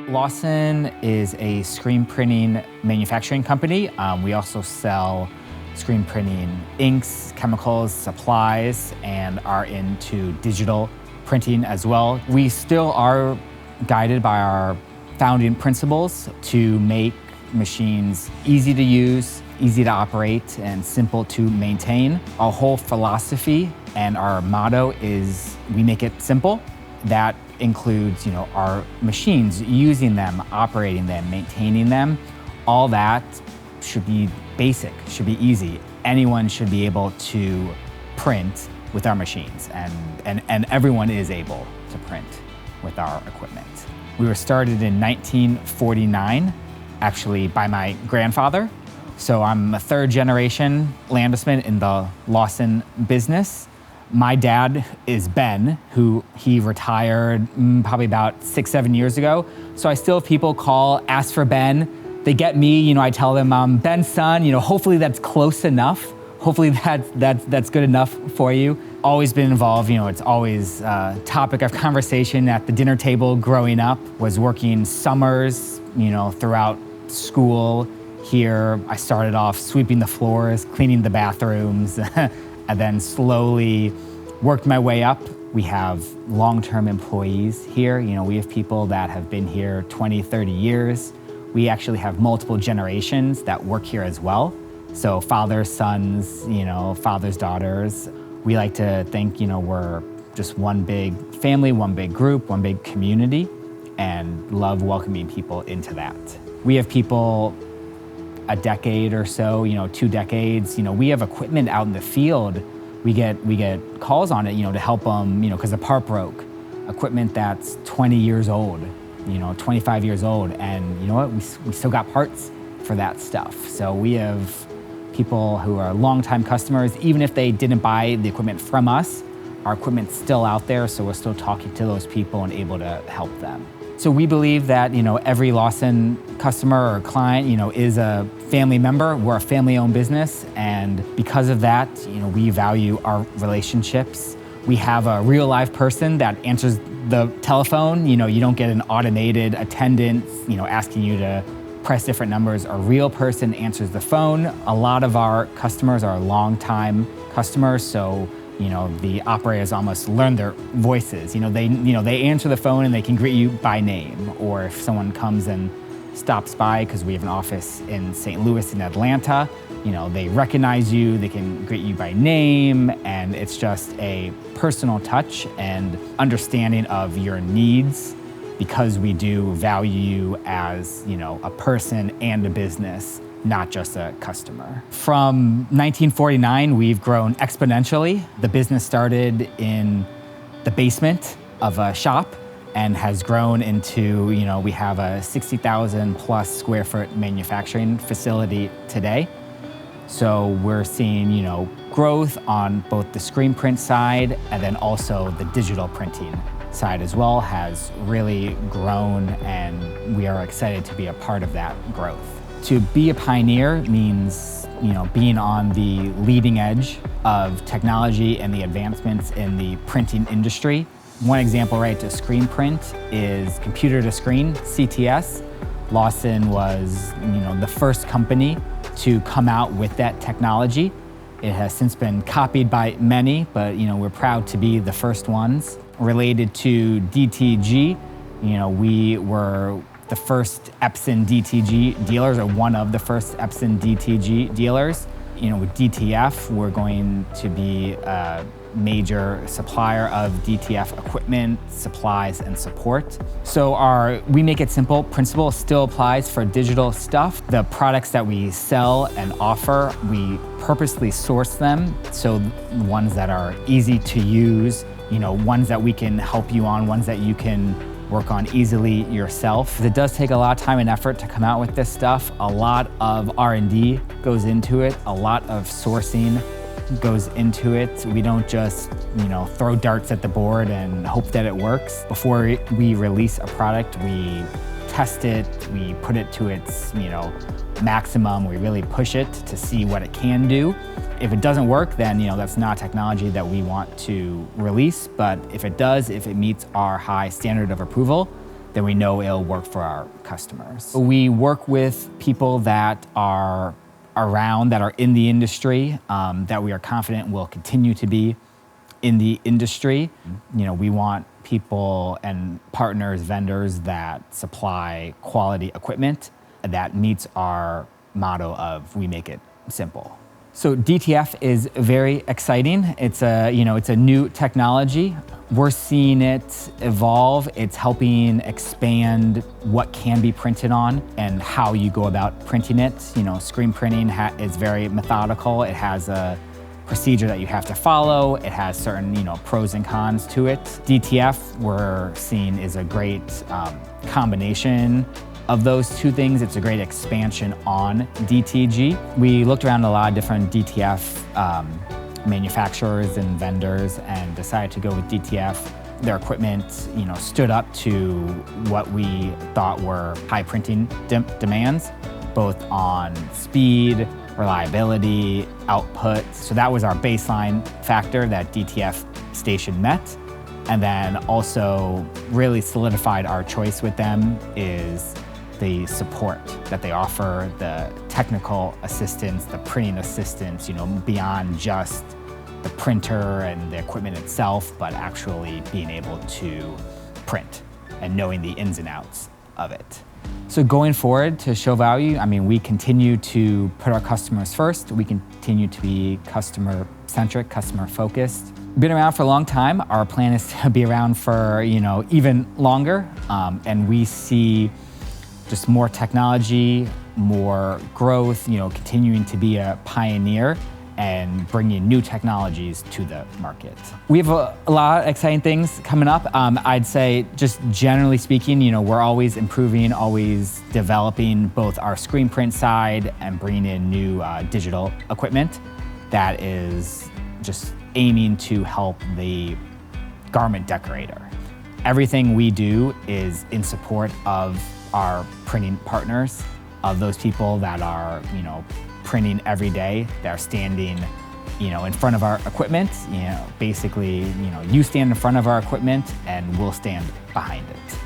Lawson is a screen printing manufacturing company. We also sell screen printing inks, chemicals, supplies, and are into digital printing as well. We still are guided by our founding principles to make machines easy to use, easy to operate, and simple to maintain. Our whole philosophy and our motto is we make it simple. That includes, our machines, using them, operating them, maintaining them. All that should be basic, should be easy. Anyone should be able to print with our machines, and everyone is able to print with our equipment. We were started in 1949, actually by my grandfather. So I'm a third generation Landesman in the Lawson business. My dad is Ben, who he retired probably about 6-7 years ago. So I still have people call, ask for Ben. They get me, I tell them I'm Ben's son. Hopefully that's close enough. Hopefully that's good enough for you. Always been involved, it's always a topic of conversation at the dinner table growing up. Was working summers, throughout school here. I started off sweeping the floors, cleaning the bathrooms, and then slowly worked my way up. We have long-term employees here. We have people that have been here 20, 30 years. We actually have multiple generations that work here as well. So fathers, sons, fathers, daughters. We like to think, we're just one big family, one big group, one big community, and love welcoming people into that. We have people a decade or so, 2 decades. We have equipment out in the field. We get calls on it, to help them, because the part broke. Equipment that's 20 years old, 25 years old, and you know what? We still got parts for that stuff. So we have people who are longtime customers. Even if they didn't buy the equipment from us, our equipment's still out there, so we're still talking to those people and able to help them. So we believe that, every Lawson customer or client, is a family member. We're a family-owned business, and because of that, we value our relationships. We have a real live person that answers the telephone. You don't get an automated attendant, asking you to press different numbers. A real person answers the phone. A lot of our customers are longtime customers, so the operators almost learn their voices. They answer the phone and they can greet you by name. Or if someone comes and stops by, because we have an office in St. Louis and Atlanta, they recognize you, they can greet you by name, and it's just a personal touch and understanding of your needs, because we do value you as, a person and a business, not just a customer. From 1949, we've grown exponentially. The business started in the basement of a shop and has grown into, we have a 60,000 plus square foot manufacturing facility today. So we're seeing, growth on both the screen print side and then also the digital printing side as well has really grown, and we are excited to be a part of that growth. To be a pioneer means, being on the leading edge of technology and the advancements in the printing industry. One example, to screen print is computer to screen, CTS. Lawson was, the first company to come out with that technology. It has since been copied by many, but, we're proud to be the first ones. Related to DTG, we were the first Epson DTG dealers, or one of the first Epson DTG dealers. With DTF, we're going to be a major supplier of DTF equipment, supplies, and support. So our we make it simple principle still applies for digital stuff. The products that we sell and offer, we purposely source them, so ones that are easy to use, ones that we can help you on, ones that you can work on easily yourself. It does take a lot of time and effort to come out with this stuff. A lot of R&D goes into it. A lot of sourcing goes into it. We don't just, throw darts at the board and hope that it works. Before we release a product, we test it, we put it to its, maximum. We really push it to see what it can do. If it doesn't work, then that's not technology that we want to release. But if it does, if it meets our high standard of approval, then we know it'll work for our customers. We work with people that are around, that are in the industry, that we are confident will continue to be in the industry. We want people and partners, vendors that supply quality equipment that meets our motto of we make it simple. So DTF is very exciting. It's a new technology. We're seeing it evolve. It's helping expand what can be printed on and how you go about printing it. Screen printing is very methodical. It has a procedure that you have to follow. It has certain, pros and cons to it. DTF, we're seeing, is a great combination of those two things. It's a great expansion on DTG. We looked around a lot of different DTF manufacturers and vendors and decided to go with DTF. Their equipment, stood up to what we thought were high printing demands, both on speed, reliability, output. So that was our baseline factor that DTF Station met. And then also really solidified our choice with them is the support that they offer, the technical assistance, the printing assistance, beyond just the printer and the equipment itself, but actually being able to print and knowing the ins and outs of it. So going forward, to show value, we continue to put our customers first. We continue to be customer-centric, customer-focused. Been around for a long time. Our plan is to be around for even longer, and we see just more technology, more growth, continuing to be a pioneer and bringing new technologies to the market. We have a lot of exciting things coming up. I'd say, just generally speaking, we're always improving, always developing both our screen print side and bringing in new digital equipment that is just aiming to help the garment decorator. Everything we do is in support of our printing partners, of those people that are, printing every day, that are standing, in front of our equipment. Basically, you stand in front of our equipment and we'll stand behind it.